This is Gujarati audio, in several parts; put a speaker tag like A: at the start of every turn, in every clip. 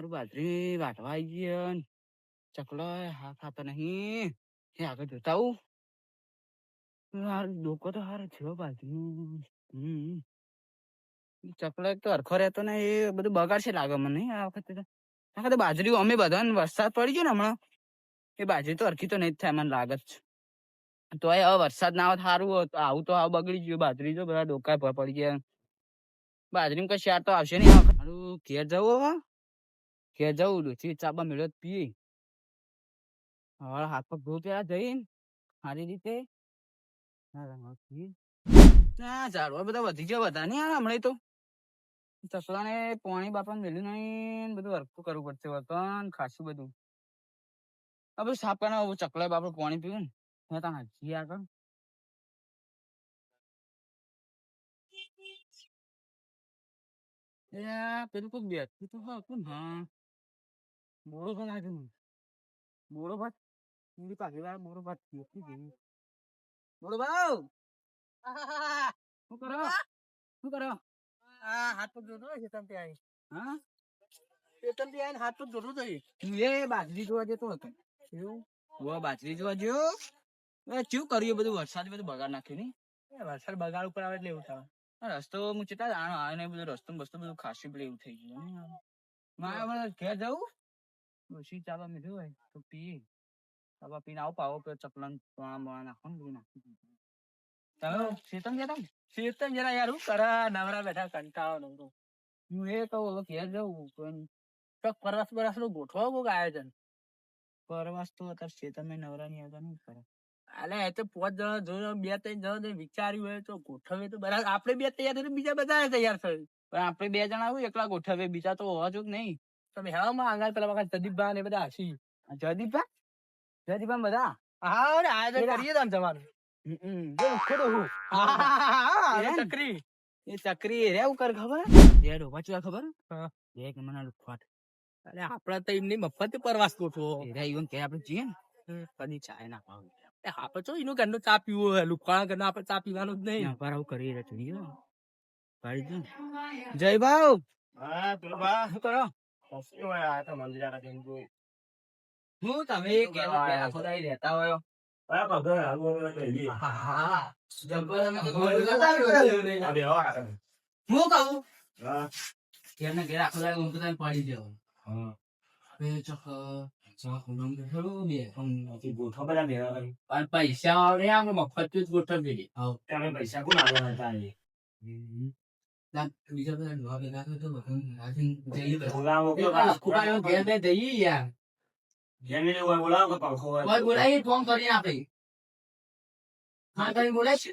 A: હારું બાજરી વાટવા આવી ગયો ને ચકલો હા ખાતો નહીં એ આગળ જોતા આવું ડોકો તો હારો થયો બાજરી ચકલો એક તો હરખો રહેતો ને એ બધું બગાડશે લાગે મને આ વખતે બાજરી અમે બધા વરસાદ પડી ગયો ને હમણાં એ બાજરી તો હરખી તો નહીં જ થાય મને લાગે જ તો હવે વરસાદ ના આવે સારું આવું તો આવું બગડી ગયું બાજરી જો બધા ડોકા પડી ગયા બાજરી કઈ શિયાર તો આવશે નહીં મારું ઘેર જવું હવે ઘેર જવું ડોસી ચાબા મેળો પી હવે હાથ પગ ધોઈ પેલા જઈને સારી રીતે ઝાડવા બધા વધી ગયા બધા નહીં હમણાં તો ચકલાને પાણી બાપાને મેલ્યું નહીં બધું હરખું કરવું પડશે વતન ખાસું બધું હવે સાફ કરીને ચકલા બાપડે પાણી પીવું ને ત્યાં હજી આગળ પેલું કોઈ બેઠું તો હતું ને હા બોરો ભાત લાગ્યું બોરો ભાત પૂરી પાકી વાર બોરો ભાત બોરો ભાવ શું કરો શું કરો હાથ પગ જોતો છે તમે ત્યાં હા પેટન થી આવીને હાથ પગ જોતો થઈ એ બાજરી જોવા જતો હતો એવું બાજરી જોવા જો શું કર્યું બધું વરસાદ બધું બગાડ નાખ્યું ને વરસાદ બગાડ ઉપર આવે એટલે એવું થાય રસ્તો હું ચેતા જાણો આવે ને બધું રસ્તો બસ્તો બધું ખાસી પડે એવું થઈ ગયું મારે ઘેર જવું પછી ચાલવા મીઠું હોય તો પીએ ચાલવા પીને આવું પાવો ચકલા પોણા નાખો ને નાખી તમે શેતમ જતા શેતમ જરા યાર હું કરા નવરા બેઠા કંટાળો નવરો હું એ કહું ઘેર જવું પરવાસ બરાસ નું ગોઠવા બહુ આયોજન પરવાસ તો અત્યારે શેતમ નવરા ની હતા નહીં કરે અલે એ તો 5 જણા જો 2-3 જણા વિચાર્યું હોય તો ગોઠવે તો બરાબર આપણે 2 તૈયાર થઈ બીજા બધા તૈયાર થયું પણ આપણે 2 જણા આવું એકલા ગોઠવે બીજા તો હોવા જો નહીં તમે હેવામાં આંગળ પેલા વખત જદીપભા ને બધા હસી જદીપભા બધા હા આયોજન કરીએ તો જવાનું ચકરી એ ચકરી રે કર ખબર ખબર એક મને લુખવાટ અરે આપડા તો એમની મફત પરવાસ ગોઠવો કે આપડે જઈએ ને કદી ચાય ના પાવ આપડે તો એનું ઘરનું ચા પીવું હોય લુખવાણા ઘરનું આપડે ચા પીવાનું જ નહીં આવું કરી જય ભાવ શું કરો હું તમે રહેતા હોય પડી જવું પૈસા મફત ગોઠવી પૈસા કોણ બોલાવી ફોન કરીને આપે હા કરી બોલાય છે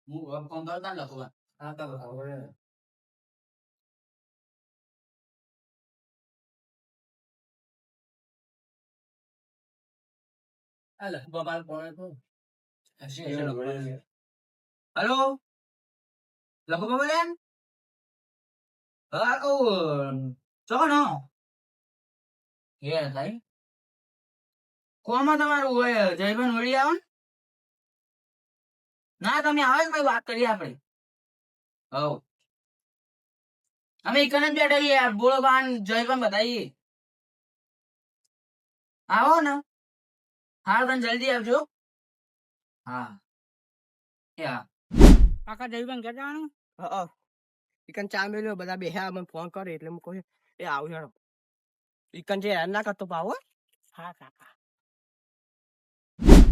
A: હું ફોન કરતા લખવા હેલો લખો બોલે ચો નો થાય કોમાં તમારું હોય જયભાન વળી આવો ના તમે આવે ને વાત કરીએ આપડે હવ અમે એકને જ બેઠા બોલો બાન જયભાન બતાવીએ આવો ને હા તમે જલ્દી આવજો હા કાકા જયભાન ક્યાં જવાનું ઇકન ચા મેલ્યો બધા બેહ્યા મને ફોન કરે એટલે હું કહું એ આવું હેડો ઇકન જે ના કરતો પાવો હા કાકા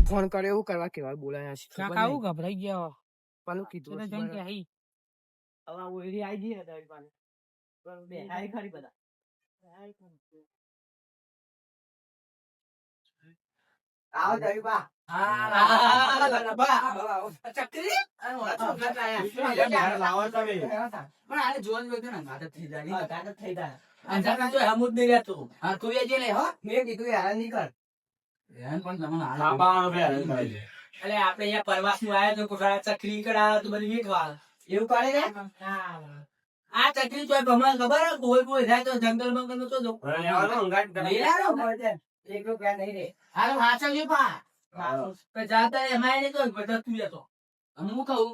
A: ફોન કરે એવું કરવા કેવા બોલાયા છે કાકા આવું ગભરાઈ ગયા પાલું કીધું હવે ઓરી આવી ગઈ હતા પાને બે હાઈ ખરી બધા આવો જયબા ચકરી લાવો તમે પણ આને જોન બેઠો ને ગાત થઈ જાય ગાત થઈ જાય અંજાર તો હમુદ નહીં રહેતો હા તું એ જે લે હો મેં કીધું યાર નહીં કર યાર પણ તમને આપાનો બે એટલે આપણે અહીંયા પ્રવાસ નું આયા તો કોરા ચકરી કરા તો બધી વીકવા એવું કરે ને આ ચકરી તો ભમા ખબર કોઈ જાય તો જંગલ મંગલ તો જો એકલો ક્યાં નહીં રે હાલો હાચવજો પા पे जाता है हमारे नहीं तो बता तू या तो हम कहूं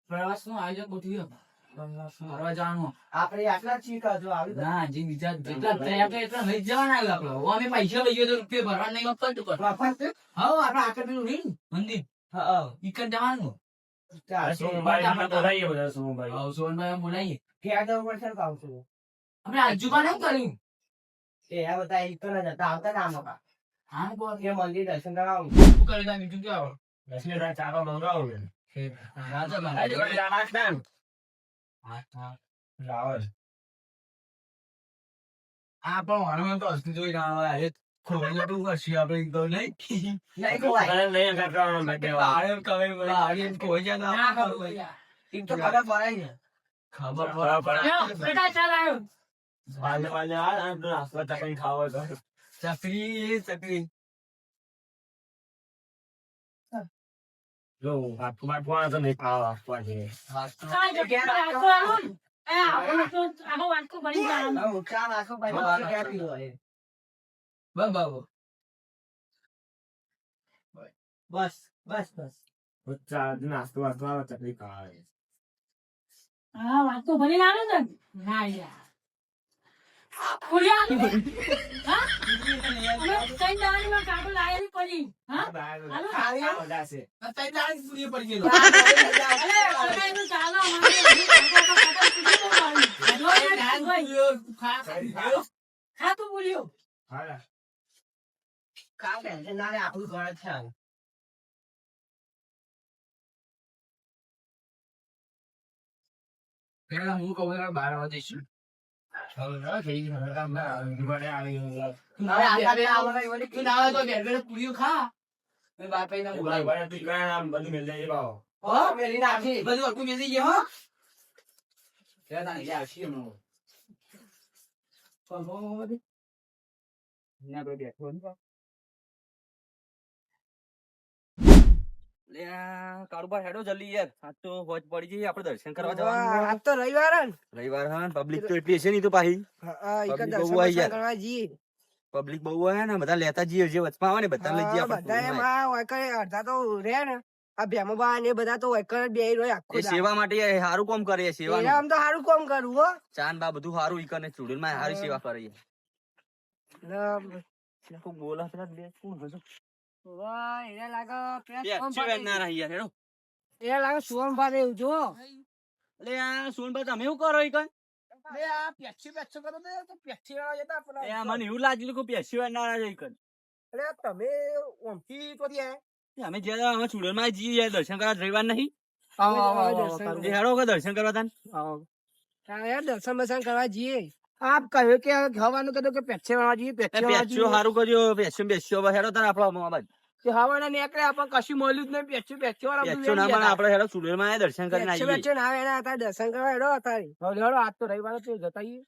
A: प्रवास નું આયોજન ગોઠવ્યું ફરવા જવાનું.
B: આપણે આટલા જ છીએ કાં જો આવી
A: ના, હજી બીજા જેટલા થયા હતા એટલા લઈ જ જવાના આવ્યા આપણે. હવે અમે પૈસા લઈએ તો રૂપિયા ભરવા નહીં આપવા તો પણ.
B: મફત છે?
A: હા, આપણે આગળ પેલું નહીં ને મંદિર.
B: હા
A: ઈકન જવાનું.
B: ચાલ
C: સોમભાઈ આપણે બોલાવીએ બધા સોમભાઈ.
A: હા, સોનભાઈ બોલાવીએ.
B: ક્યાં જવું પડશે ને કામ છું
A: આપણે આજુબાજુ નહીં કર્યું.
B: એ આ બધા એક જ હતા આવતા ના મોકા
A: હા, બોલ.
B: એ મંદિર દર્શન કરાવું
A: શું કર્યું તા બીજું ક્યાં આવે?
C: દસમી રાત ચાલો મંગાવો બેન.
A: રાજા બાબા.
C: આજે કોઈ જાણા છે ને?
A: હા, હા.
C: રાવણ.
A: આ પણ હનુમાન તો હસતું જોઈ રહ્યા હવે ખોવાઈ જતું હશે આપણે તો નહીં.
B: નહીં ખવાય
C: અરે નહીં કરવાનો મેં કહેવા.
A: આડે કવે બોલા આડે ખોવાઈ જાય ના ખવાય.
B: એમ તો ખબર પડાય ને
A: ખબર
C: બરાબર. વાલે વાલે આ આપણે નાસ્તો ચકઈ ખાવો તો.
A: ચકરી
C: જો હાથમાં ફોન તો નહીં ખાવા આપવા છે.
B: હું ચા નાખો ભાઈ મને ક્યાં પીવો એ
A: બાબા
B: બસ બસ બસ
C: ચા નાસ્તો વાસ્તો આવે ચકલી ખાવા. બધા છે.
A: પૂરી પડી ગયેલો.
C: હા
B: કામ ટેન્શન ના લે આપણું ઘર જ છે આ.
A: પેલા હું કહું 12 વાગે જઈશું.
B: હવે આટલા બે આવવાના એ વળી
A: તું ના આવે તો ઘેર ઘેર પૂરીઓ ખા. મેં બાર પૈના બોલાવ્યો.
C: બધું મિલ જાય ભાવ.
B: હો મેલી નાખી
A: બધું અડકું મેસી ગયો હો. ત્યાં તાણી લે આવશે હમણાં. ને આપણે બેઠો ને બા. લે આ કાળુબા હેડો જલ્દી યાર. આજ તો હોજ પડી જઈએ આપણે દર્શન કરવા જવાનું.
B: આજ તો રવિવાર હે ને
A: રવિવાર હા પબ્લિક તો એટલી છે નહીં તો પાહી
B: હા ઈ
A: Public
B: દર્શન
A: બહુ આઈ
B: બર્શન
A: યાર.
B: કરવા જઈએ
A: પબ્લિક બહુ હોય ને બધા લેતા જઈએ જે વચમાં આવે ને બધા લઈ જઈએ
B: બધા
A: આપણે.
B: એમાં વાયકર અડધા તો રે ને આ ભેમોબા ને બધા તો વાયકર બે રહ્યો આખો
A: એ સેવા માટે એ સારું કામ કરે છે સેવાનું.
B: આમ તો સારું કામ કરવું હો
A: ચાન બા બધું સારું ઈ કરે સ્ટુડન્ટ માં સારી સેવા કરે છે.
B: ને
A: તું બોલા પેલા બે કોણ હશે?
B: વાહ એને લાગે પેલા
A: બે
B: સોમ
A: છે
B: ભાઈ
A: ના રહી યાર હેડો.
B: એને લાગે સોમ ભાઈ એવું જો
A: એટલે આ સોનબા તમે શું કરો ઈ કઈ?
B: બે આ પેચ્છી કરો ને તો પેચ્છી વાળા જતા
A: એ આ
B: આપણા
A: મને એવું લાગ્યું કે પેશી વાર ના રહે ઈ કઈ.
B: એટલે તમે ઓમથી તો ત્યાં
A: અમે જ્યારે અમે સ્ટુડન્ટ માં જઈએ યાર દર્શન કરવા રવિવાર નહીં.
B: દર્શન
A: એ હેડો કે દર્શન કરવા તાન.
B: યાર દર્શન બર્શન કરવા જઈએ આપ કહ્યું કે હવાનું કીધું કે પેચ્છી વાળા જઈએ
A: એ
B: પેચ્છી વાળા
A: પેશીઓ
B: જઈએ
A: સારું કર્યો પેશીઓ બસ હેડો તાન આપણો મોબાઈલ.
B: કે હવાના નીકળે આપણે કશું મળ્યું જ નહીં પેચ્છી વાળા બધું
A: પેશીઓ ના
B: લઈ
A: મને
B: ગયા
A: આપણે હેડો સ્ટુડન્ટ માં દર્શન કરીને
B: પેચ્છી
A: આવીએ.
B: પેચ્છી ના આવે એના હતા દર્શન કરવા હેડો અત્યારે હેડો આજ તો રવિવાર તો જતા આવીએ.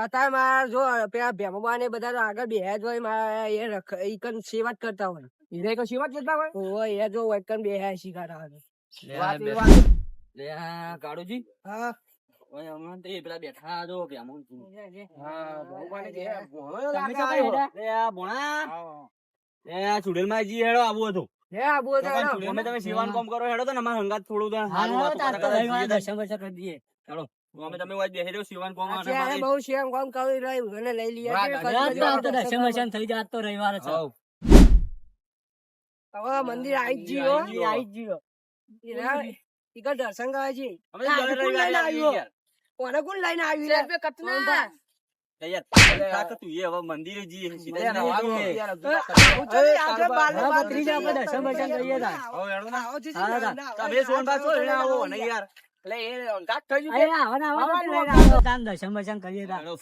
B: અત્યારે મારા જો પેલા ભેમોબા ને બધા તો આગળ બેહ્યા જ હોય મારા એ ઈકન સેવા જ કરતા હોય એને કઈ સેવા જ કરતા હોય એ જો એકન બેહ્યા શીખાતા હોય વાત એ વાત.
A: લે આ કાળુજી
B: હા
A: ઓય હમણાં તો એ પેલા બેઠા જો ભેમો.
B: હા ભગવાને જે ભણો
A: તમે
B: લાગે
A: તો કઈ હેડા? લે આ ભોણા એ આ સ્ટુડન્ટ માં જઈએ હેડો આવું હતું.
B: હે આ બોલ
A: તો પણ સ્ટુડન્ટ માં તમે સેવાનું કામ કરો હેડો તો ને અમારે હંગાત થોડું તો સારું વાતું કરે કરે જઈએ. હેડો અમે તમે વાજ બેહી રહ્યો સેવાનું કામ આવે
B: અત્યારે
A: મારે.
B: બહુ શેમ કામ કરી રહ્યું અને લઈ લઈએ
A: હઉ.
B: હવે મંદિર આવી જ ગયો
A: આવી જ ગયો.
B: ઈકન દર્શન કરવા જઈએ
A: અમે તો દર રવિવારે આવીએ યાર.
B: કોને કોણ લઈને આવ્યું રે કતના
A: લે યાર કાકા તું એ હવે મંદિરે જઈએ સીધા જ ના વાગે. હવે હેડો ના. તમે સોનબા છો એને આવો ને યાર. એટલે એ અંગાત થઈ ગયું.
D: દર્શન બર્શન કરીએ
A: હેડો.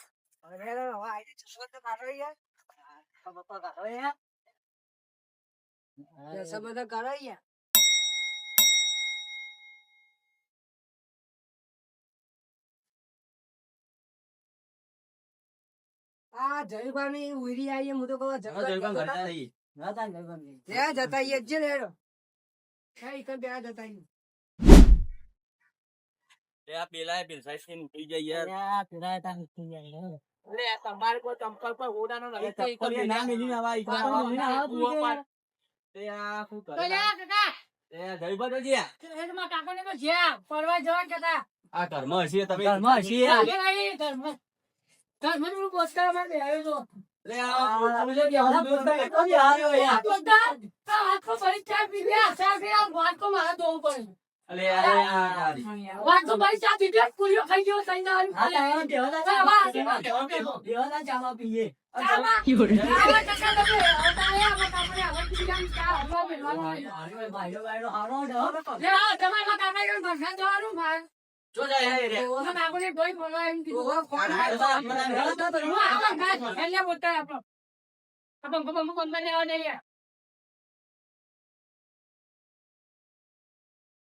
B: આ જયભાની ઉરી આવીએ હું તો કહું
A: હવે જયભાન ઘરડા થઈ.
B: ત્યાં જતા આવીએ જ ને હેડો હા ઈકન ત્યાં જતા આવીએ
A: લે આ પેલા એ પેલા સાઈડ ઉઠી જાય યાર.
B: લે તમારે કોઈ ચંપલ પર ઓડાનો
A: એ ચપ્પલ એ ના મેલી ને આવા ઈ આવા કૂવો પર. તે આ શું કરે? એ જયભાન તો જ્યાં.
C: આ ઘરમાં હશે તમે
A: ઘરમાં હશે.
C: લે આ અલે યાર જો જાય હે રે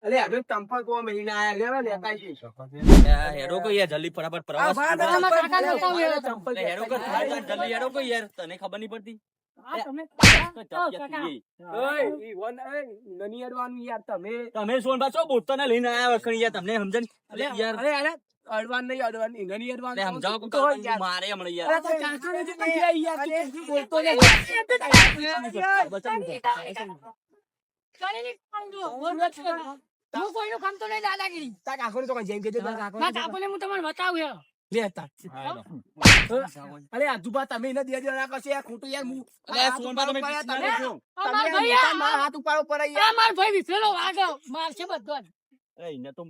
B: અરે હવે ચંપલ કો મહિના આયા લેવા લેતા જઈશ.
C: હેરો કો યાર જલ્દી ફટાફટ પ્રવાસ
B: આ ભાઈ
C: લે,
B: ચંપલ
C: હેરો કો જલ્દી હેરો કો યાર તને ખબર નહીં પડતી
B: ઓય ઈ વન એ નની અડવાનું યાર તમે.
C: તમે સોનબા છો બોતને લઈને આયા વખણી યાર તમને સમજણ
B: અરે
C: યાર
B: અરે અડવાન નહીં અડવાન નની અડવાન
C: લે સમજાવો
B: તો
C: કો
B: યાર.
C: મારે હમણાં
B: અરે
C: યાર
B: તો કાકાને જે કહી યાર તું બોલતો ને તા કાકોને તો કઈ જેમ કે લેતા. અરે આજુબા તમે એને દે દે ના કશે આ ખોટું યાર હું
C: અરે સોનબા તમે
B: તમે
C: પીછે છો
B: મારા હાથ ઉપાડો પર યાર.
C: અરે એને તો એમ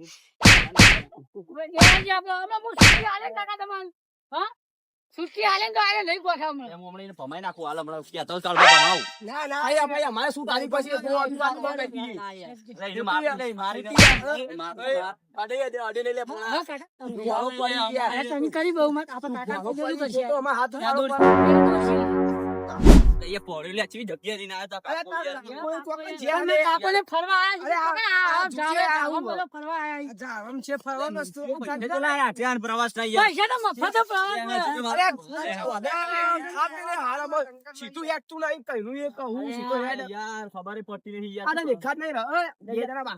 C: હમણાં એને ભમાઈ નાખું હાલ હમણાં કહેતો ચાલવા ભમાવ
B: ના ના આયા ભાઈ અમારે શું તારી પછી તો આજુબાજુ માં બેઠી છે.
C: અરે એને મારી નહીં મારી
B: અડે અડે લે મારો પડી ગયા. તો અમાર હાથ ઉપાડો પર.
C: એ પોડી લે ચીવી જગ્યા ની ના હતા
B: અરે
C: કાકો યાર.
B: કોઈ કોઈ જ્યાં લે. અરે આ જુએ આવું જાવમ છે ફરવા વસ્તુ.
C: એ તો લાયા ધ્યાન પ્રવાસ ના યાર
B: અરે આપને હાલમાં સીધું હેડતું નહીં કઈનું એ કહું સીધું હેડ.
C: યાર ખબર પડતી નહીં
B: આને
C: યાર
B: દેખાત નહીં રહે. બે જણા બા.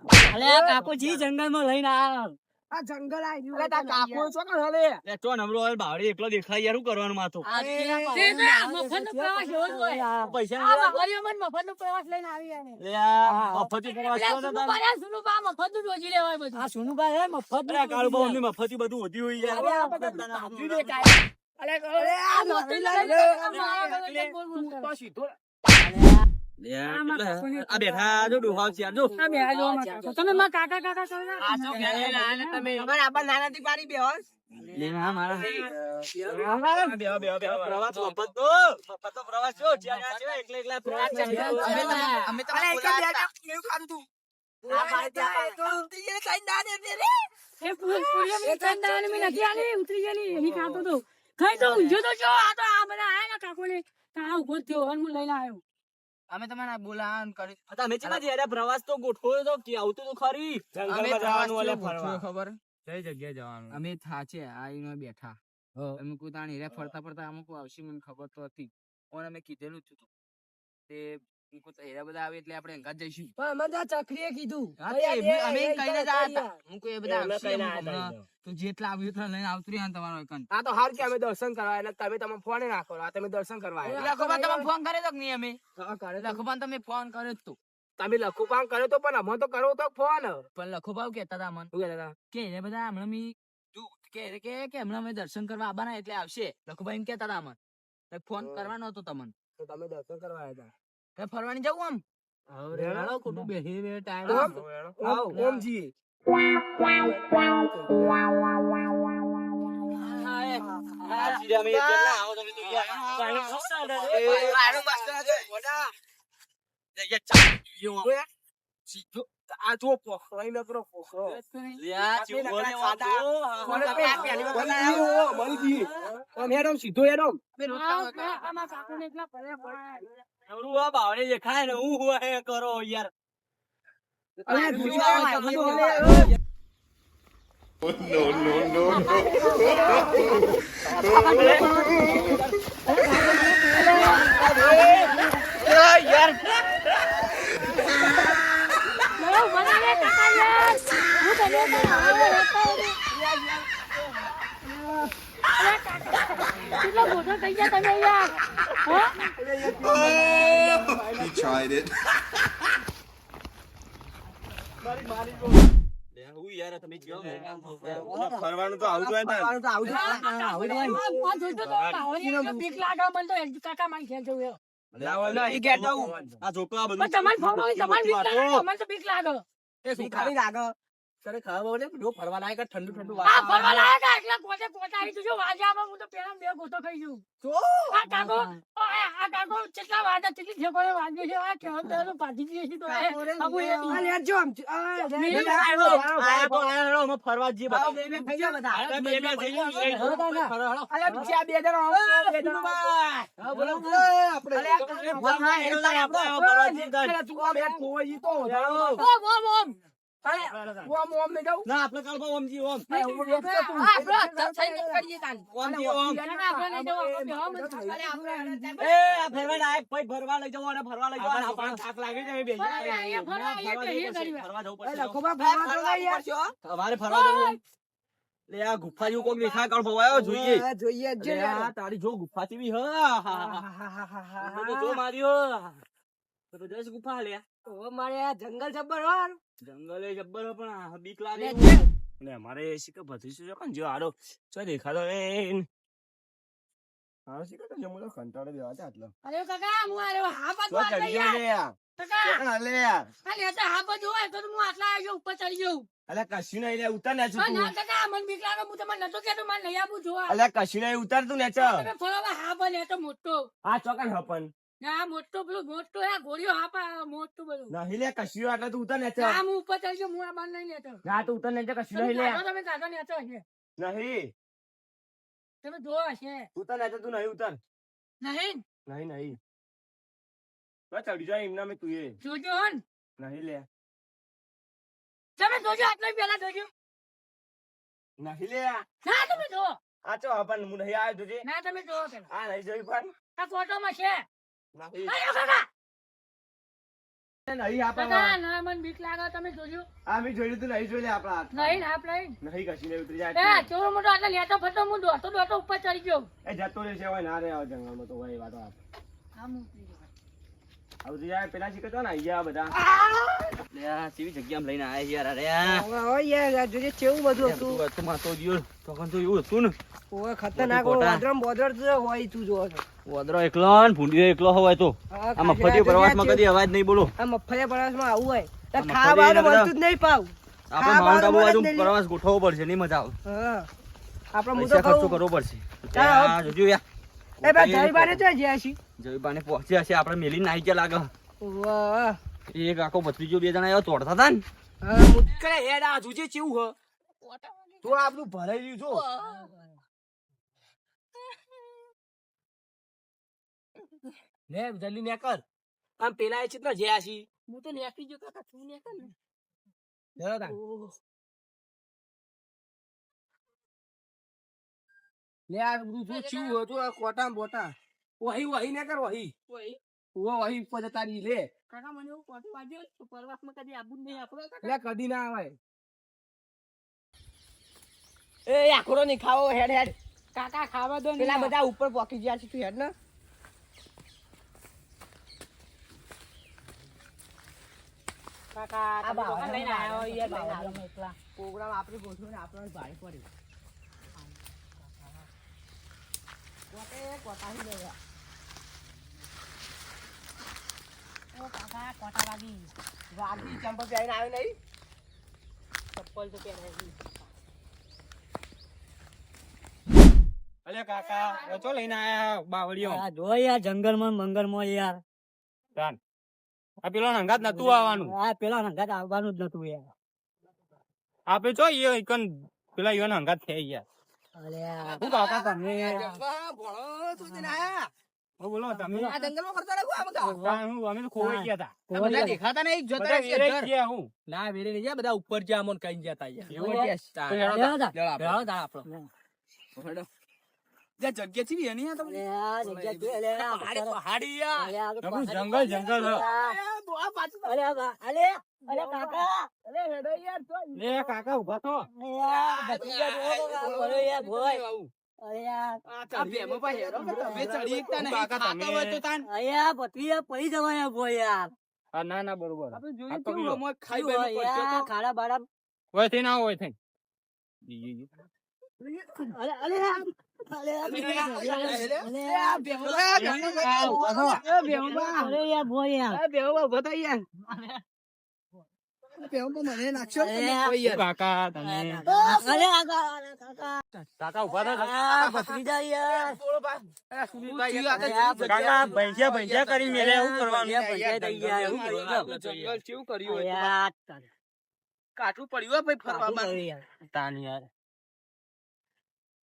B: આ જંગલ આવી ગયું. અરે તાર કાકો છો કે હવે?
C: લે ચો નમરો હવે બાવડી એકલો દેખાય યાર શું કરવાનું માથો પૈસા લે આ મફતી પ્રવાસ કરો ને તારે. અરે કાળુ બાઉ ની મફતી બધું વધી હોય યાર
B: અરે અરે આ નોકરી લાગે. તું તો સીધો
C: આ બેઠા જો ડોહાવ છે જો લે હા મારા પ્રવાસ મફત તો પ્રવાસ જો જ્યાં છે એકલા એકલા પ્રવાસ છે
B: અમે તો કેવું ખાધું તું?
A: અમે તમારા બોલાવવાનું કર્યું.
C: તમે ચેલા જયારે પ્રવાસ તો ગોઠવ્યો તો કે આવતું તો ખરી
A: અમે
C: જવાનું ઓલે
A: ફરવા
C: ફરવા
A: ખબર
C: કઈ જગ્યાએ જવાનું
A: અમે થાચે આવીને બેઠા અમે કુતાણી રે ફરતા ફરતા અમુક આવશે મને ખબર તો હતી ઓન અમે કીધેલું જ હતું તે હેરા બધા આવે એટલે આપણે અંગાત જઈશું હા, તે અમે કહીને જ આયા હતા. હું કોઈ એ બધા
C: અમે
A: આવશે
C: કહીને
A: અમુક
C: આયા હતા
A: હમણાં. તો જેટલા આવ્યું એટલા લઈને આવતું રહ્યા ને તમારો એકન.
B: આ તો હાર કે અમે દર્શન કરવા એટલે તમે તમે ફોન ના કરો. આ તમે દર્શન કરવા આવ્યા.
A: લખોબા તમે ફોન કર્યો તો કે નહીં અમે
B: હા, કરે તો.
A: લખોબા તમે ફોન કર્યો જ તો
B: તમે લખો કામ કર્યો તો પણ અમે તો કરો તો ફોન.
A: પણ લખોબા એવું કહેતા હતા મને
B: શું કહેતા હતા?
A: કે એ બધા હમણાં મી કે હમણાં અમે દર્શન કરવા આવવાના એટલે આવશે લખોબા એમ કહેતા હતા મને ફોન કરવાનો હતો તમને
B: તો તમે દર્શન કરવા આવ્યા
A: હવે ફરવાની જવું આમ
B: હવે
A: હાલો, ખોટું બેસી બે ટાઈમ
B: હતા. ઓમજી આ જો પોખરાઈ નકરો પોખરો. મેડમ સીધો એડમ
C: બાવડે દેખાય ને હું હોય કરો યાર
D: He tried it.
C: હું યાર તમે કહો ફરવાનું તો આવું જોઈએ ને
B: ફરવાનું તો આવું જ હોય. આવું જ હોય.
D: આ જોઈતો તો લાવવાની બીક લાગે મને તો એમ કાકા માં ઘેર જવું એમ.
B: નહીં ઘેર જવું.
C: આ છોકરા બધું
D: પણ તમારે ફરવાનું તમારે બીક લાગે મને તો બીક લાગે.
B: એ સુખાની લાગે. તને ખબર પડે જો ફરવા લાયક ઠંડુ ઠંડુ
D: આ
B: વાતાવરણ.
D: ફરવા લાગે એટલે કોટે કોટા આવી તું જો વાજે આપણે હું તો પેલા બે ગોતો ખાઈ જઉં. આ કાકો આ કાકો કેટલા વાજે કેટલી ઠેકોને વાજે છે આ કેવો પેલો પાટી ગઈ છે તો અબુ એ
B: આ લે જો આમ.
C: આયા તો આયા અમે ફરવા જઈએ
B: આવો,
C: બધા
B: બે બે થઈ ગયા બધા.
C: બે બે થઈ ગયા.
B: અલ્યા બીજા બે જણા આવો, બે જણા આવો. હા, બોલો, બોલો. આપણે
C: ફરવા એટલે આપણે ફરવા જઈએ તાન.
B: અલ્યા તું આ બે કોઈ તો
D: ઓમ ઓમ ઓમ.
B: હું આમ ઓમ નહીં જાઉં.
C: ના આપણે કાલ બહુ ઓમજી ઓમ
D: આપણે થઈ કરીએ તાન.
C: ઓમજી ઓમ
D: આપણે નહીં જવું આપણે
C: એ આ ફરવા લાયક ભાઈ ફરવા લઈ જાવ અને ફરવા લઈ જાવ અને આપણને થાક લાગે છે બે
D: અહીંયા ફરવા અહીંયા કરીએ કરીએ.
C: ફરવા જવું
B: એ
C: પડશે
B: લખો બા ફરવા તો નહીં યાર.
C: તમારે ફરવા જવું લે આ ગુફા જેવું કોક દેખા કર ભવાયો જોઈએ
B: હા, જોઈએ જ છે
C: અરે આ તારી જો ગુફા જેવી હ તો જો માર્યો તો જસ ગુફા લે
B: ઓ મારે આ જંગલ જબ્બર વાર.
C: જંગલે જબ્બર હ પણ આ બીક લાગે
B: લે છે.
C: ને અમારે શીખર ભત્રીજો છે પણ જો આડો ચો દેખાતો એ આરો શીખર તો જમો તો કંટાળો દેવા છે આટલો
D: અરે કાકા હું આરે હા પાછો
C: તો
D: આટલા
C: ચડી
D: યાર.
C: લે યાર
D: કાકા
C: કોણ લે યાર
D: આ લેતા હા પાછો હોય તો હું આટલા આવ્યો ઉપર ચડી જાઉં.
C: અલે કશું નહીં લે ઉતાર ને
D: હા,
C: તું
D: ના કાકા મને બીક લાગે હું તમને નતો કેતો મને લઈ આપું જોવા.
C: અલે કશું નહીં ઉતાર તું ને
D: તમે ફરવા હા બને તો મોટો
C: આ ચોકન હપન
D: ના મોટો પેલો મોટો આ ગોળીઓ હા પા મોટું બધું.
C: નહીં લે કશું આટલે તું ઉતાર ને
D: ના હું ઉપર ચડી જાઉં હું આ બાર નહીં લેતો.
C: ના તું ઉતાર ને કશું
D: તમે
C: નહીં લે
D: કાઢો તમે કાઢો નેતો હશે.
C: નહીં
D: તમે જોવો હશે.
C: ઉતાર ને તું નહીં ઉતાર
D: નહીં
C: નહીં નહીં તો ચડી જાય એમના મેં તું એ
D: જોજો હન
C: નહીં લે
D: તમે જોજો આટલા પહેલા જોજો.
C: નહીં લે
D: ના તમે જો
C: આ ચો હપન હું નહીં આવ્યો તુજે
D: ના તમે જોવો પેલા
C: આ નહીં જોઈ પણ
D: આ ફોટોમાં છે.
C: નહીં
D: આયો કાકા
C: નહીં આપણા
D: કાકા ના મને બીક લાગે તમે જોજો.
C: આ મેં જોયું તું નહીં જોઈ લે આપણા
D: નહીં આપ નહીં
C: નહીં કશું નહીં ઉતરી
D: એ
C: જાય
D: ચોરો મોટો આટલા લેતો ફરતો હું દોડતો દોડતો ઉપર ચડી ગયો.
C: એ જતો રહેશે હોય ના રે આવો જંગલમાં તો હોય વાતો આપ
D: આમ ઉતરી ગયો.
C: આવતી જાય પેલા શીખતો ને અહીંયા બધા લે આ કેવી જગ્યામાં લઈને આયા છે યાર અરે
B: ઓ યાર આ જોજે કેવું બધું હતું.
C: તું માં તો દિયો તો તો એવું હતું ને
B: ઓ ખતરનાક
C: મોટી કોટા.
B: વાદરમ બોદર તો હોય તું જો.
C: વાદરો એકલો ને ભૂંડીઓ એકલો હોય તો આ મફતી પ્રવાસમાં કદી અવાજ નહીં બોલો
B: આ મફળિયા પ્રવાસમાં આવું હોય તો
C: આ
B: ખાવા
C: મફળિયા
B: મળતું જ નહીં પાવ.
C: આપણે માઉન્ટ આબુ બાજુ
B: મળે જ નહીં.
C: પ્રવાસ ગોઠવવો પડશે નહીં મજા આવે
B: હા આપણે હું તો
C: પૈસા ખર્ચો
B: કહું
C: કરવો પડશે
B: ચાલ,
C: આ જોજો યાર
B: એ ભાઈ જઈ બારે તો જ્યાં છી.
C: જયબાને પહોંચ્યા હશે આપણે મેલી નાઈ કે લાગે
B: વાહ
C: એક આખો ભત્રીજો બે જણા એવા તોડતા હતા ને
B: હા મુકરે હેડ આ જોજે કેવું હ તો આપણું ભરાઈ રહ્યું જો. લે જલ્દી ને કર આમ પેલા એ ચિત્ર જ્યાં છી.
D: હું તો નેકી ગયો કાકા તું નેકર ને.
B: હેડો તાન. લે આ બધું જો ચીવું હતું આ કોટા બોટા વહી વહી ને કર વહી
D: ઓય
B: વહી ઉપર જતા રહી લે.
D: કાકા મને એવું કોટ વાગ્યો તો પ્રવાસમાં કદી આબુ જ નહીં આપણો કાકા.
B: લે કદી ના આવે. એ આખરો નહીં ખાવો હેડ હેડ.
D: કાકા ખાવા દો ને
B: પેલા
D: યાર.
B: બધા ઉપર પોકી ગયા છે તું હેડ ને.
D: કાકા
B: આ
D: તમે
B: બાવા
D: દુકાન લઈને આયા હોય યાર
B: બાવા
D: લઈને આવ્યા એકલા.
B: પ્રોગ્રામ આપણે ગોઠવ્યો ને આપણને ભારે પડે. કોટાહી લેવા.
D: ઓ કાકા કોટા વાગી.
B: વાગી ચંપલ પહેરીને આવ્યો નહીં.
D: ચપ્પલ તો પહેરાવી.
C: અલે કાકા ચો લઈને આયા બાવળીઓ
D: આ જો યાર જંગલમાં મંગલમાં યાર.
C: તાન આ પેલો હંગાત નતું આવવાનું
D: આ પેલા હંગાત આવવાનું જ નતું યાર.
C: આપે ચો ઈ એકન પેલા ઈવન હંગાત થઈ ગયા
D: અલ્યા
C: હું કાકા તમે
B: જંગલમાં ભણો તું જઈને આયા.
C: બોલો તમે
B: આ જંગલમાં ફરતા રહો આમ કા.
C: અમે તો ખોવાઈ ગયા હતા
B: આ બધા દેખાતા નહીં જોતા
C: બધા
B: રહેશે
C: વેરાઈ
B: ઘર.
C: ગયા હું
B: ના વેરે નહીં બધા ઉપર જ્યાં મન કઈ જતા યાર.
C: એવું
B: એવું
C: છે?
B: છે. તાર.
C: તો હેડો
D: હેડો
B: હેડો
D: તા.
B: આપણે.
D: હેડો તા આપણો.
B: હેડો. જ્યાં જગ્યા ચીવી એની આ તમને.
D: અલ્યા જગ્યા જોઈ અલ્યા.
B: પહાડી પહાડી યાર.
D: અલ્યા આ તો
C: આપણું
D: પહાડી.
C: જંગલ હે.
B: આ પાછું.
D: અલ્યા અલ્યા અલ્યા કાકા.
B: અરે હેડો યાર તો.
C: લે કાકા ઉભા થો
D: અલ્યા ભત્રીજા જોવો તો આ ભરો યાર ભોય. અલ્યા
B: આ ભેમો પાસે હેડો કે તમે ચડી એકતા નહીં.
C: કાકા,
B: ખાતા
C: તમે-
B: હોય તો તાન.
D: અલ્યા ભત્રીજા પડી જવાય ભોય યાર.
C: હા ના ના બરોબર
B: આપણે
C: આ
B: જોયું
C: પકડી લો.
B: કેવું આમાં ખાઈ
D: શું
B: બેઠું
D: હોય
B: પડશે
D: યાર
B: તો.
D: ખાડા બાડા
A: ઓય થઈ ના ઓય થઈ કાકા તમે કાકા ઉભા થા કાકા ભૈંસિયા કરી મેલે એવું કરવાનું કેવું કર્યું કાઠું પડ્યું ભાઈ ફરવા તાન યાર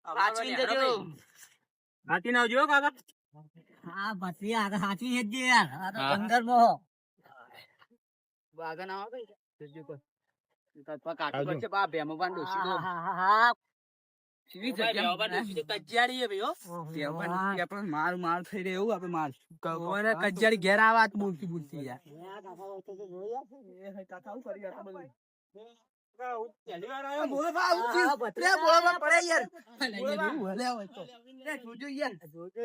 A: હાચવીને જજો હાચવીને આવજો કાકા
B: હા બત્રી આગળ સાચી છે જ યાર આ તો જંગલમાં
A: વાગન આવો કઈ જજો કો કાઠું પડશે બા ભેમો બાન ડોસી તો
B: હા
A: સીવી જગ્યા બાન ડોસી તો કજ્જાડી હે ભઈઓ ભેમો આપણે માર થઈ રહ્યો એવું આપણે માર કોને કજ્જાડી ઘેર આવાત બોલતી બોલતી યાર કાકા હું કરી આ બધું બોલો બા પડે યાર જોજો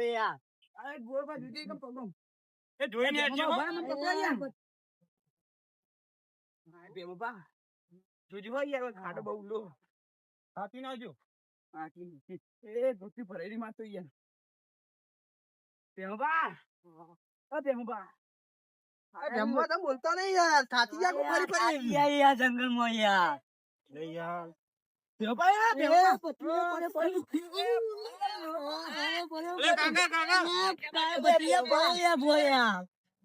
A: યાર અરે બોલ બા જોજો કેમ પગમ એ જોઈને આવજો બેમો બા જોજો યાર ખાટો બહુ લો હાથી ના આવજો હાથી એ ધોતી ભરેલી માં તો યાર બેમો બા ઓ બેમો બા બેમો બા તમે બોલતો નહીં યાર થાતી જા કો ફરી ફરી
B: યાર જંગલમાં યાર
A: લે યાર બેમો બા યાર બેમો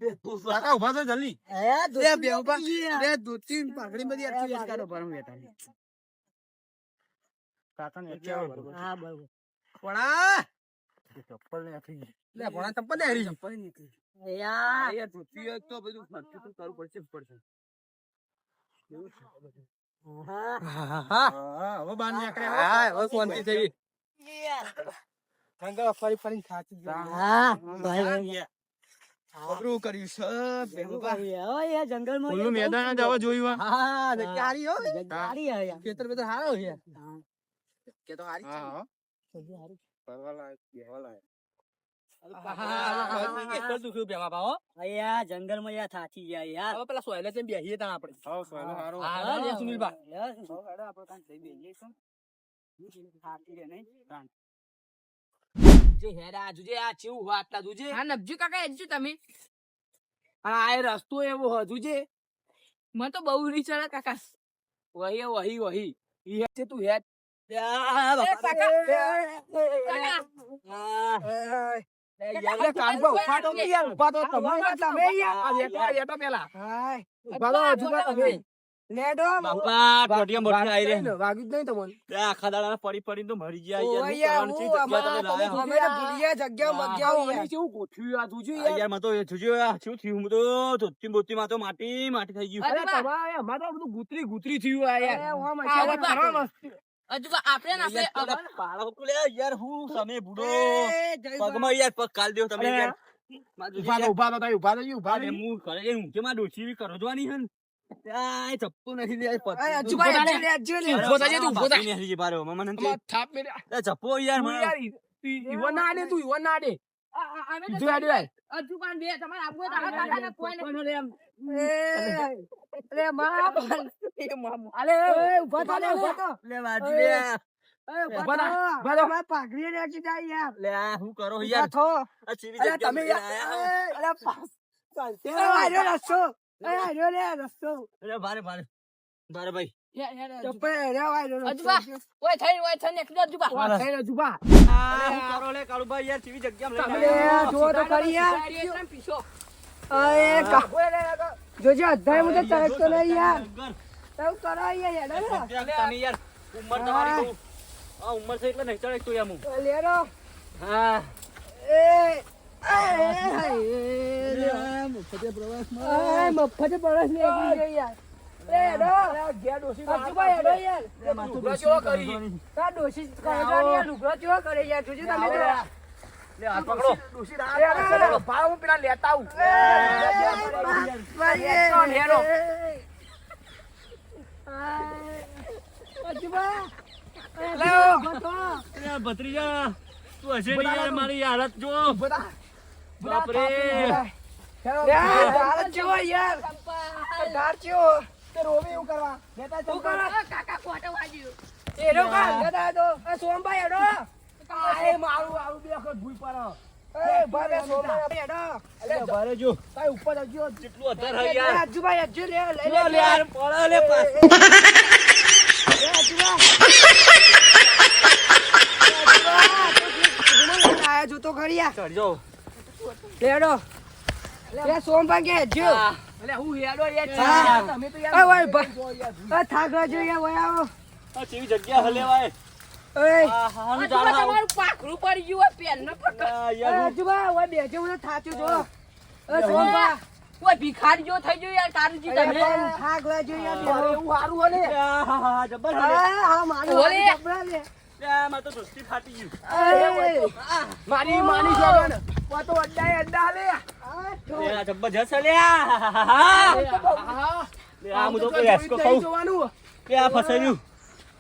A: કાકા ઉભા થો જલ્દી બે ધોતી પાઘડી બધી આટલી કાઢો પરમ બેઠા કાકા ને
B: હા બરોબર
A: પડા ચપ્પલ ને આખી લે પડા ચપ્પલ ને હરી ચપ્પલ નીકળી
B: યાર
A: યાર ધોતી એક તો બધું ફરતું તો કરવું પડશે એવું છે બધું હા હવે બાર નીકળે હા હવે શાંતિ થઈ ગંગા ફરી ફરી થાકી ગયા
B: હા ભાઈ
A: અબરું કર્યું છે બેહુ બા
B: યાર જંગલમાં
A: ખુલ્લું મેદાન જ હવે જોયું
B: હા જગ્યારી હો જગ્યારી હે યાર
A: ખેતર બેતર હારો છે કે તો હારી છે
B: હા
A: પરવા લાયક બેહવા લાયક
B: જંગલમાં યાર થાકી ગયા યાર
A: હવે પેલા સોયલે છે બેહીએ તાં આપણે હા સોયલે હારો હા લે સુનિલબા આપણે કાં થઈ બેહીએ છો થાકી રે નહીં જે હેડા જોજે આ ચેવું વાટલા જોજે
D: હા નબજુ કાકા એજુ તમે
A: અને આ રસ્તો એવો હજુજે
D: મને તો બહુ નહીં ચડે કાકા
A: વહી ઈ છે તું હેડ યાર કાનપો ઉફાટો કે યાર ઉફાટો તમે યાર આ પેલા ઉફાટો હજુ તમે લેડો બાપા ટોટિયા મોટી આઈ રે વાગ્યું જ નહીં તમને આખા દાડા પડી પડીને તો મરી ગયા યાર હું કરવાનું છે જગ્યા તમે લાયા અમે તો ભૂલિયા જગ્યા મગ્યા યાર કેવું ગોઠવ્યું આ જોજો યાર માં તો જોજો આ શું થયું હું તો ધોતી બોતી માં તો માટી થઈ ગયું અરે તમારે અમાર તો બધું ગુતરી થયું આ યાર
D: હજુ આપણે ને આપણે
C: પાળો કો લે યાર હું તમે બુડો પગમાં યાર પગ કાલ દેવ તમે યાર
A: ઉભા તો
C: હું કરે હું કે માં ડોસી કરો જોવાની હન આ ચપ્પુ નથી લે
A: ઉભો થાજે તું ઉભો થા
C: નહીં બારો મમન
A: થાપ મે
C: એ ચપ્પુ યાર મને
A: ઈવન ના દે તું ઈવન ના દે જો આડે
D: હજુ કાન બે તમારે આપવું હોય તો કાકા કોઈ
B: અરે મારા
A: અલે
B: ઉભા થા લે
C: લે વાજી લે
B: પાઘડી રેચી જાય યાર
C: લે હું કરો યાર
B: થો
C: આ ચીવી
B: અરે
C: જગ્યા
B: તમે
C: મે
B: અરે પાસ ચાલતે રસ્તો રસ્તો
C: અરે ભારે ભાઈ
B: ચપ્પે રે વાયરો
D: હજુ બા ઓય થઈ એકલો હજુ બા
C: હું કરો લે કાળુભાઈ યાર ચીવી જગ્યા
B: તમે
C: લે
B: જો તો કરી યાર
D: પીછો
B: અરે જોજો અધાય મુજે ચડતો નહીં યાર તમે કરો યાર
C: તમે યાર ઉંમર તમારી બહુ આ ઉંમર છે એટલે નહીં ચડે તો યાર હું
B: લેરો
C: હા
A: મફતે પ્રવાસ
B: મફતે પરસ ને યાર એ ડો
A: ગયા ડોસી
B: હજુ ભાઈ ડો યાર
A: લુગડા જેવો કરી
B: તા ડોશી કરવાની યાર લુગડો જેવો કરે યાર જોજો તમે તો
C: લે હાથ પકડો
A: ડોસી આ ભાવ હું પેલા લેતા આવું
C: ભત્રીજા તું હશે નહીં યાર મારી હાલત જો બાપરે
B: યાર જેવો યાર ધાર જેવો તે રોવે એવું કરવા લેતા
D: શું કરો? કાકા કોટો વાગ્યું.
B: એનો કા લેતા તો સોમભાઈ એનો એ મારું આવું બે વખત ભૂઈ પર એ ભરે સોમભાઈ એનો
C: અલે ભરે જો
B: તાઈ ઉપર આવજો
C: કેટલું અધર હે યાર
B: રાજુભાઈ અજુ લે લઈ
C: લો લે યાર પડે લે પાસ
B: આયા જો તો ખરી
C: ચડ જાઓ
B: લેડો લે સોમભાઈ કે જો
A: અલે હું હેડો યાર
B: હા.
A: તમે તો
B: એ
A: યાર
B: ઓય થાક જો યાર ઓય આવો
C: આ કેવી જગ્યા હલેવાય
B: ઓય
C: આ હાલ
D: આ
C: જાણ
D: તમારું પાખરું પડી ગયું હોય, પેનનો પકડ.
C: યાર
B: રાજુભાઈ ઓય બેજો હું થાચ્યો જો એ સોમભાઈ
D: કોઈ ભિખારી જેવો થઈ ગયો યાર કારુજી તમે.
B: તમે થાક લાજો યાર
A: એવું હારું હલે
C: હા જબર હલે
B: હા મારું
D: ઓલે.
B: જબરા લે
C: લે માં તો દોસ્તી ફાટી ગયું
A: મારી માની જોગન વાતો અડ્ડા લે
C: લે આ જબરજસ્ત લે લે આ મુ તો કોઈ એસ્કો ખાઉં
A: જોવાનું
C: લે આ ફસાયું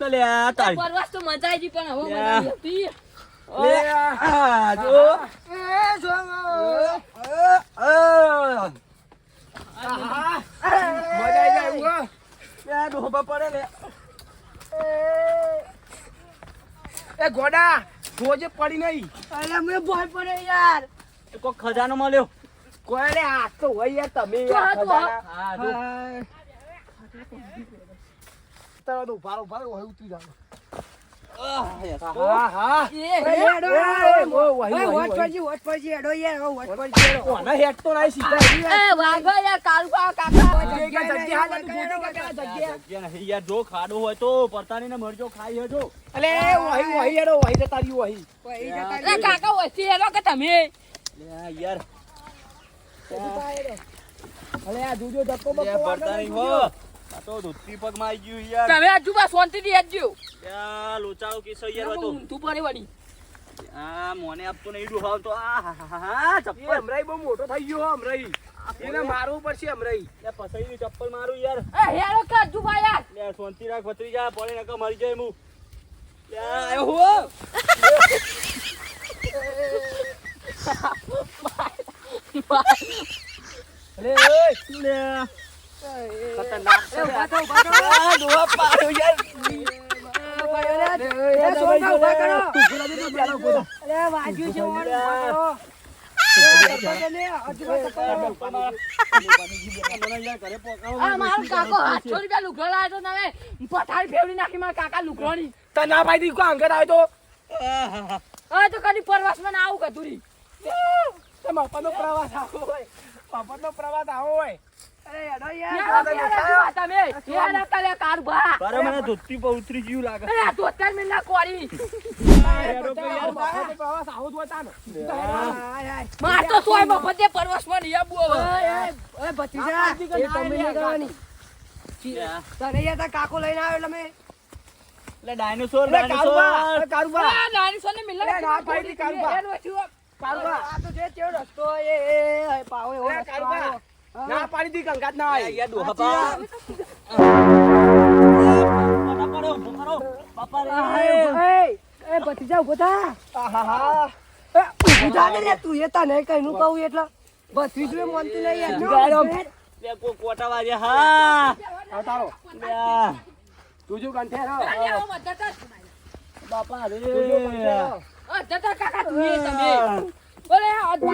C: તો લે આ તારી
D: પરવાસ તો મજા આવી ગઈ પણ હવે મજા
C: યા.
D: નહીં હતી.
C: લે આ જો
B: એ સોમા
A: મજા આવી જાય એવું
C: લે આ ડોબા પડે લે
A: એ ગોડા રોજે પડી નહીં
B: અરે મે ભય પડે યાર
C: કોઈ ખજાનો મળ્યો
A: કોઈ લે આ તો હોય યાર તમે
D: તો
A: યાર
D: હા, તો
A: ખજાના.
C: હા જો
A: તારો તો ભારો ભારો હોય ઉતરી જાવ
C: હા
A: હા
D: એ,
B: લેડો
A: વહી
B: વોટ પરજી એડો યાર વોટ પરજી એડો
A: કોના હેડ તો નહીં સીધા
D: એ વાઘો યાર કાળુબા કાકા.
A: જગ્યા હાલ તું જોજો કાકા જગ્યા
C: જગ્યા નહીં યાર જો ખાડો હોય તો પડતાની ને મરજો ખાઈ હજો
A: અલે વહી હેડો વહી જતા રહ્યું વહી
D: એ કાકા ઓછી હેલો કે તમે.
C: લે યાર
A: અલે આ જોજો ધક્કો
C: લે
A: બક્કો
C: પડતાની હો આ તો ધોતી પગમાં આવી ગયું યાર
D: તમે આજુબા શાંતિથી હેડજો.
C: યા લોચાળો કેસો યાર હતો
D: ઊંધું પડે વળી.
C: આ મોને આપતો નહીં ડુહાવ તો આ હા
A: એ
C: ચપ્પલ
A: અમરાઈ બહુ મોટો થઈ ગયો હો અમરાઈ એને મારવું પડશે અમરાઈ
C: લે પસઈની ચપ્પલ મારું યાર
D: એ હેલો કે આજુબા યાર.
C: લે શાંતિ રાખ ભત્રી જા પડે નકર મરી જાય હું લે આયો હો
A: અલે ઓય
C: લે ખતરનાક છે
B: બાતો
C: આ ડોહા પાડો યાર
B: એ સોમા ઉભા કરો
A: તું પેલા દે પેલા ઉભો થા.
B: અરે વાજ્યું છે ઓન
D: આ મારો કાકો 800 રૂપિયા લુગડો લાવ્યો તો તમે પથારી ફેરવી નાખી મારા કાકા લુગડોની.
A: તને ના પાડી કો અંગત આવ્યો તો
D: હવે તો કદી પરવાસમાં ના આવું કતુરી.
A: તે મફતનો પ્રવાસ આવો હોય મફતનો પ્રવાસ આવો હોય
B: અરે એડો
D: યાર,
B: યાર
D: યાર, તમે યાર હતા લે કારુબા.
C: તારે મને ધોતી પર ઉતરી ગયું લાગે
D: અરે આ ધોતર મેં ના કોરી.
A: મફતનો પ્રવાસ આવો જ હોય તાનો
D: માર તો તોય મફતે પરવાસમાં નહીં આવું હવે.
B: ઓય ભતીજા એ તમે નહીં કરવાની તને યાર તાર કાકો લઈને આવ્યો એટલે મેં
C: એટલે ડાયનોસોર
A: અરે કારુબા કારુબા
D: આ નાની સોને મિલન
A: એ ના પાડી કારુબા. કારુબા
B: આ તો જે તેવો રસ્તો એ પાવો એવો
A: અરે
B: રસ્તો
A: કારુબા
B: આવ્યો.
A: ના પાડી દી કંગાત ના આવી
C: યાર ડોહા પા પડો ભૂખરો બાપા રે
B: એ ભતીજા ઉભો થા
A: આહાહા
B: એ ઊભું થા ને લે, તું એ તને કઈનું કહું એટલે ભત્રીજું એ માનતું નહીં યાર.
A: ગાડો.
C: લે કો કોટા વાજે હા
A: આવતારો
C: લે
A: તું જો કંઠે રહો
C: બાપા રે
D: કાકા તું એ તમે બોલે આજુ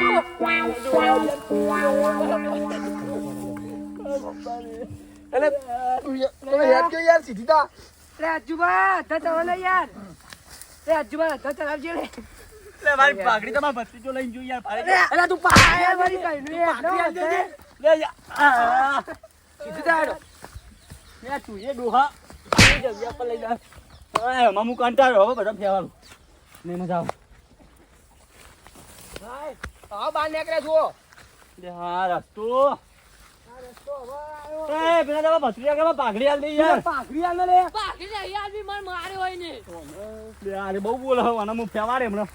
A: એટલે તું યાદ કે યાર સીધી તા
B: લે અજ્જુબા ધા ચલો ને યાર લે અજ્જુબા ધા ચલાવજે લે
C: લે મારી પાઘડી તમાર ભત્રીજો લઈને જો યાર ભારે
A: એટલે તું પાય
B: આ મારી કઈનું યાર
A: પાઘડી આલ દેજે.
C: લે યા
A: સીધી તા હેડો
C: લે તું એ ડોહા એ જગ્યા પર લઈ જા આ મામુ કંટાળ્યો હવે બધા ફેવાનું ને મજા આવે
A: હા બાર નીકળે છો
C: લે હા રસ્તો એ પેલા તમાર ભત્રીજા કે પાઘડી આલ દે યાર
A: પાઘડી આલ લે
D: બાકી ને યાર બી મને માર્યો હોય ને
C: લે અરે બહુ બોલ અને હું ફેવાડે હમણાં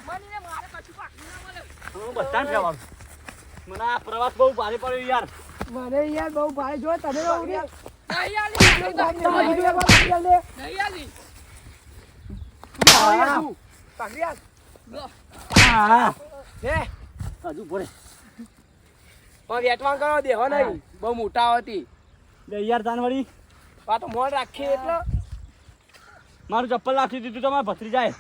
D: મને મારે કશું બાકી ના મળે.
C: હું બધાને ફેવાડું મને આ પ્રવાસ બહુ ભારે પડ્યો યાર
B: મને યાર બહુ ભાઈ જો તને બહુ ને
D: નહીં આલી
B: પાઘડી આલ લે.
D: નહીં આલી
A: પાઘડી આલ
C: હા
A: લે
C: હજુ પડે
B: પણ વેટવાન કરો દેહો નહીં બહુ મોટા હતી
C: લે યાર જાનવડી
B: આ તો મોન રાખીએ એટલે
C: મારું ચપ્પલ નાખી દીધું તો મારે ભત્રી જાય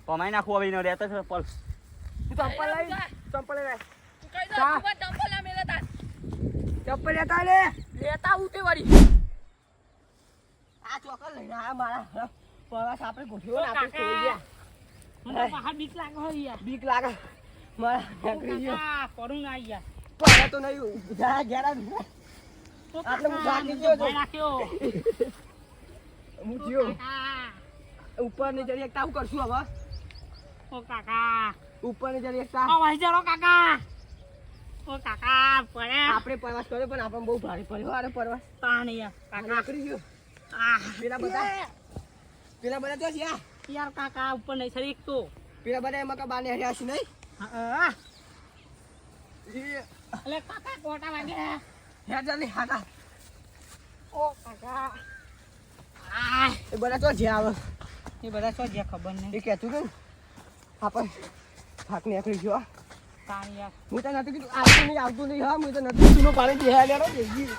C: પમાઈ નાખવું હવે એનો રહેતા છે ચપ્પલ
B: ચંપલ લઈ ચંપલ લઈ
D: તું કહી દો,
B: જા.
D: તું બસ ચંપલ ના મેલે તાર.
B: ચંપલ લેતા લે
D: લેતા ઉતે વળી.
B: આ ચોકલ લઈને આ મારા પરવાસ આપણે ગોઠવ્યો ને
D: ઓ
B: આપણે
D: કાકા.
B: ખોઈ ગયા
D: મને તો બહાર બીક લાગે હો યાર.
B: બીક લાગે મારા
D: ઓ
B: નીકળી ગયો
D: કાકા, પડું ના યાર.
B: પડે તો નહીં જા ઘેરા
D: ઓ
B: આટલે હું
D: કાકા,
B: જાગી
D: મને
B: ગયો
D: તો ભય નાખ્યો.
B: હું થયો
D: કાકા,
B: ઉપર ની જરી એકતા હું કરશું હવે
D: ઓ કાકા.
B: ઉપર ની જરી એકતા
D: ઓ ભાઈ જરો કાકા. ઓ કાકા, પડે.
B: આપણે પ્રવાસ કર્યો પણ આપણને બહુ ભારે પડ્યો અરે પ્રવાસ
D: તાણ યાર. કાકા.
B: નીકળી ગયો
D: આહ.
B: પેલા બધા તો છે
D: યાર કાકા ઉપર નહીં સરી એક તો.
B: પેલા બધા એમાં કા બાને હર્યા છે નહીં
D: હા. અલે કાકા કોટા વાગે.
B: હે જલ્દી હાકા
D: ઓ કાકા. આહ.
B: એ બધા તો છે આવે
D: એ બધા શું છે ખબર નહીં.
B: એ કહેતું હતું આપણે થાક નીકળી ગયો
D: તાણ યાર.
B: હું તો નતું કીધું આવતું નહીં હા હું તો નતું ચૂનો પાણી બેહ્યા લેડો બેસી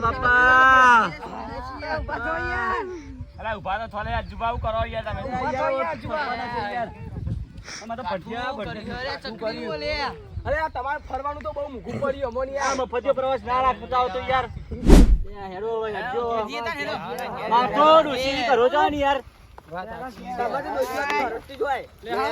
C: બાપા અલા ઉભા તો થોડે યાર જુબાવ કરો યાર તમે અમે તો ભટિયા
B: અરે આ તમારે ફરવાનું તો બહુ મૂકવું પડ્યું અમોની
C: આ મફતિયો પ્રવાસ ના રાખતા હો તો યાર હેરો હેજો માતો ડોસી કરો છો ને યાર
B: તમારે દોસ્તી હોય
C: લે હા